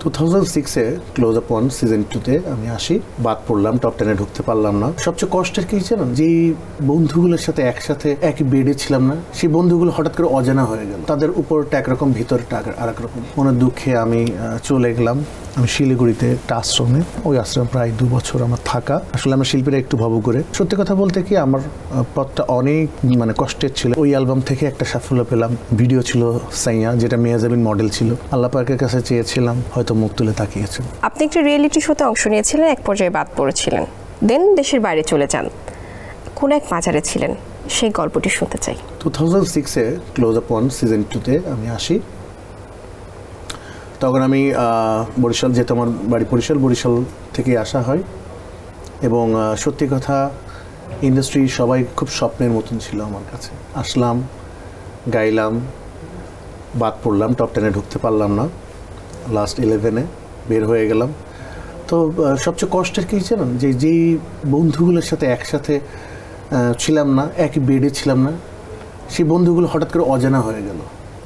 2006-এ close up one season 2-তে আমি আসি, বাদ পড়লাম, টপ 10-এ ঢুকতে পারলাম না। সবচেয়ে কষ্টের কি জানেন, যেই বন্ধুগুলোর সাথে একসাথে একই বেডে ছিলাম না, সেই বন্ধুগুলো হঠাৎ করে অজানা হয়ে গেল। তাদের উপরটা একরকম, ভিতরটা আর এক রকম। মনের দুঃখে আমি চলে গেলাম আমি শিলিগুড়িতে একটা আশ্রমে। ওই আশ্রমে প্রায় 2 বছর আমার থাকা। আসলে আমরা শিল্পীরা একটু ভাবু করে, সত্যি কথা বলতে কি আমার পথটা অনেক কষ্টের ছিল। ওই অ্যালবাম থেকে একটা সাফল্য পেলাম, ভিডিও ছিল সাইয়া, যেটা মেয়াজাবিন মডেল ছিল। আল্লাহ পাকের কাছে চেয়েছিলাম, হয়তো মুখ তুলে তাকিয়েছেন। আপনি একটা রিয়েলিটি শোতে অংশ নিয়েছিলেন, এক পর্যায়ে বাদ পড়েছিলেন, দেন দেশের বাইরে চলে যান, কোন এক মাজারে ছিলেন, সেই গল্পটি শুনতে চাই। 2006-এ ক্লোজ আপ ওয়ান সিজন 2-তে আমি আসি। তখন আমি বরিশাল, যেহেতু আমার বাড়ি বরিশাল থেকে আসা হয়। এবং সত্যি কথা, ইন্ডাস্ট্রি সবাই খুব স্বপ্নের মতন ছিল আমার কাছে। আসলাম, গাইলাম, বাদ পড়লাম, টপ 10-এ ঢুকতে পারলাম না, লাস্ট 11-এ বের হয়ে গেলাম। তো সবচেয়ে কষ্টের কী জানেন, যেই বন্ধুগুলোর সাথে একসাথে ছিলাম না, একই বেডে ছিলাম না, সেই বন্ধুগুলো হঠাৎ করে অজানা হয়ে গেল,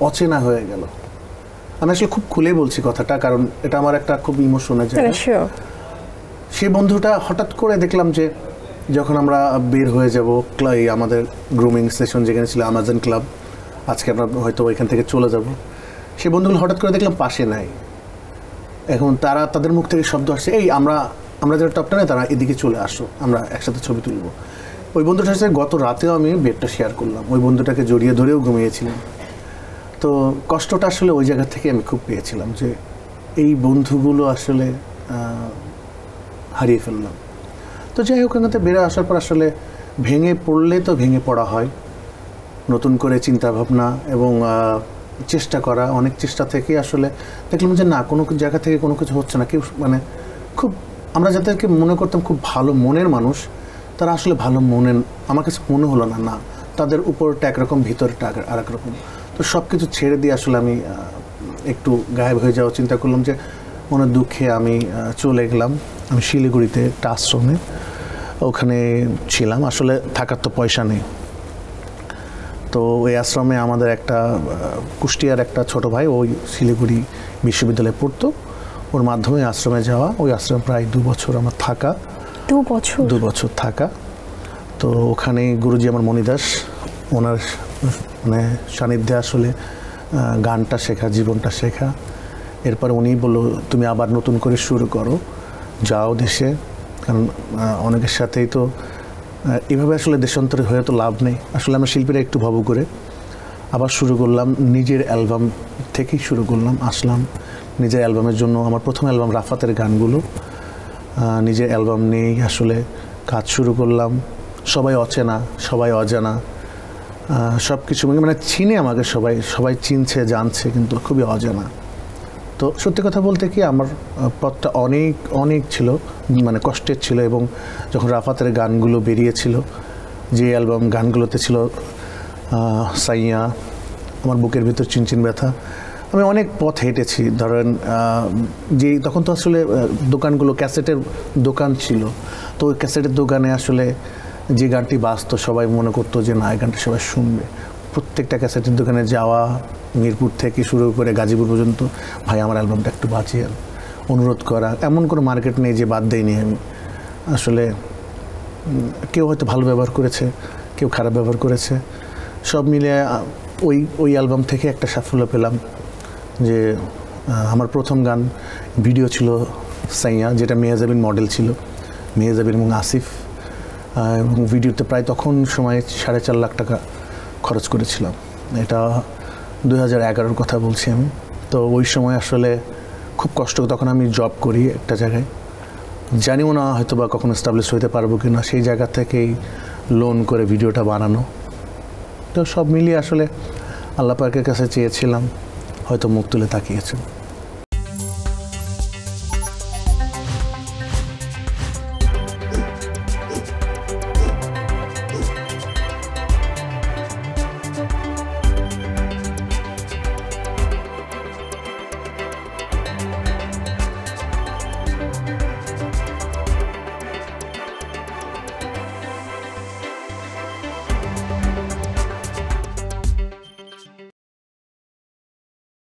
অচেনা হয়ে গেল। আমি আসলে খুব খুলে বলছি কথাটা, কারণ এটা আমার একটা খুব ইমোশনের জায়গা। সেই বন্ধুটা হঠাৎ করে দেখলাম যে যখন আমরা বের হয়ে যাব, আমাদের গ্রুমিং সেশন যেখানে ছিল আমাজন ক্লাব, আজকে আমরা হয়তো ওইখান থেকে চলে যাব, সেই বন্ধুগুলো হঠাৎ করে দেখলাম পাশে নাই। এখন তাদের মুখ থেকে শব্দ আসছে, এই আমরা যারা টপ 10-এ, তারা এদিকে চলে আসো, আমরা একসাথে ছবি তুলব। ওই বন্ধুটার সাথে গত রাতেও আমি বেডটা শেয়ার করলাম, ওই বন্ধুটাকে জড়িয়ে ধরেও ঘুমিয়েছিলাম। তো কষ্টটা আসলে ওই জায়গা থেকে আমি খুব পেয়েছিলাম, যে এই বন্ধুগুলো আসলে হারিয়ে ফেললাম। তো যাই হোক, এখানে বেড়ে আসার পর আসলে ভেঙে পড়লে তো ভেঙে পড়া হয়, নতুন করে চিন্তা ভাবনা এবং চেষ্টা করা, অনেক চেষ্টা থেকে আসলে দেখলাম যে না, কোনো জায়গা থেকে কোনো কিছু হচ্ছে না। কেউ খুব, আমরা যাদেরকে মনে করতাম খুব ভালো মনের মানুষ, তারা আসলে ভালো মনের আমার কাছে মনে হলো না, তাদের উপরটা একরকম, ভিতরটা আর এক রকম। তো সব কিছু ছেড়ে দিয়ে আসলে আমি একটু গায়েব হয়ে যাওয়ার চিন্তা করলাম, যে মনের দুঃখে আমি চলে গেলাম আমি শিলিগুড়িতে একটা আশ্রমে। ওখানে ছিলাম, আসলে থাকার তো পয়সা নেই। তো ওই আশ্রমে আমাদের একটা কুষ্টিয়ার একটা ছোট ভাই, ওই শিলিগুড়ি বিশ্ববিদ্যালয়ে পড়তো, ওর মাধ্যমে আশ্রমে যাওয়া। ওই আশ্রমে প্রায় 2 বছর আমার থাকা। 2 বছর থাকা। তো ওখানে গুরুজি আমার মণিদাস, ওনার সান্নিধ্যে আসলে গানটা শেখা, জীবনটা শেখা। এরপর উনি বললো, তুমি আবার নতুন করে শুরু করো, যাও দেশে, কারণ অনেকের সাথেই তো এভাবে আসলে দেশান্তরে হয়ে তো লাভ নেই। আসলে আমরা শিল্পীরা একটু ভাবু করে আবার শুরু করলাম, নিজের অ্যালবাম থেকেই শুরু করলাম। আসলাম নিজের অ্যালবামের জন্য, আমার প্রথম অ্যালবাম রাফাতের গানগুলো, নিজের অ্যালবাম নিয়েই আসলে কাজ শুরু করলাম। সবাই অচেনা, সবাই অজানা, সব কিছু চিনে আমাকে, সবাই চিনছে, জানছে, কিন্তু খুবই অজানা। তো সত্যি কথা বলতে কি আমার পথটা অনেক ছিল, কষ্টের ছিল। এবং যখন রাফাতের গানগুলো বেরিয়েছিল, যে অ্যালবাম গানগুলোতে ছিল সাইয়া, আমার বুকের ভিতর চিনচিন ব্যথা, আমি অনেক পথ হেঁটেছি। ধরেন তখন তো আসলে দোকানগুলো, ক্যাসেটের দোকান ছিল, তো ওই ক্যাসেটের দোকানে আসলে যে গানটি বাজতো, সবাই মনে করতো যে না, এই গানটি সবাই শুনবে। প্রত্যেকটা ক্যাসেটের দোকানে যাওয়া, মিরপুর থেকে শুরু করে গাজীপুর পর্যন্ত, ভাই আমার অ্যালবামটা একটু বাজিয়ে অনুরোধ করা। এমন কোনো মার্কেট নেই যে বাদ দেয়নি আমি। আসলে কেউ হয়তো ভালো ব্যবহার করেছে, কেউ খারাপ ব্যবহার করেছে, সব মিলে ওই অ্যালবাম থেকে একটা সাফল্য পেলাম, যে আমার প্রথম গান ভিডিও ছিল সাইয়া, যেটা মেয়াজাবিন মডেল ছিল, মেয়াজাবিন এবং আসিফ। এবং ভিডিওতে প্রায় তখন সময় 4.5 লাখ টাকা খরচ করেছিলাম। এটা 2011-র কথা বলছি আমি। তো ওই সময় আসলে খুব কষ্ট, তখন আমি জব করি একটা জায়গায়, জানিও না হয়তো বা কখনো এস্টাবলিশ হতে পারবো কি না, সেই জায়গা থেকেই লোন করে ভিডিওটা বানানো। তো সব মিলিয়ে আসলে আল্লাহ পাকের কাছে চেয়েছিলাম, হয়তো মুখ তুলে তাকিয়েছেন।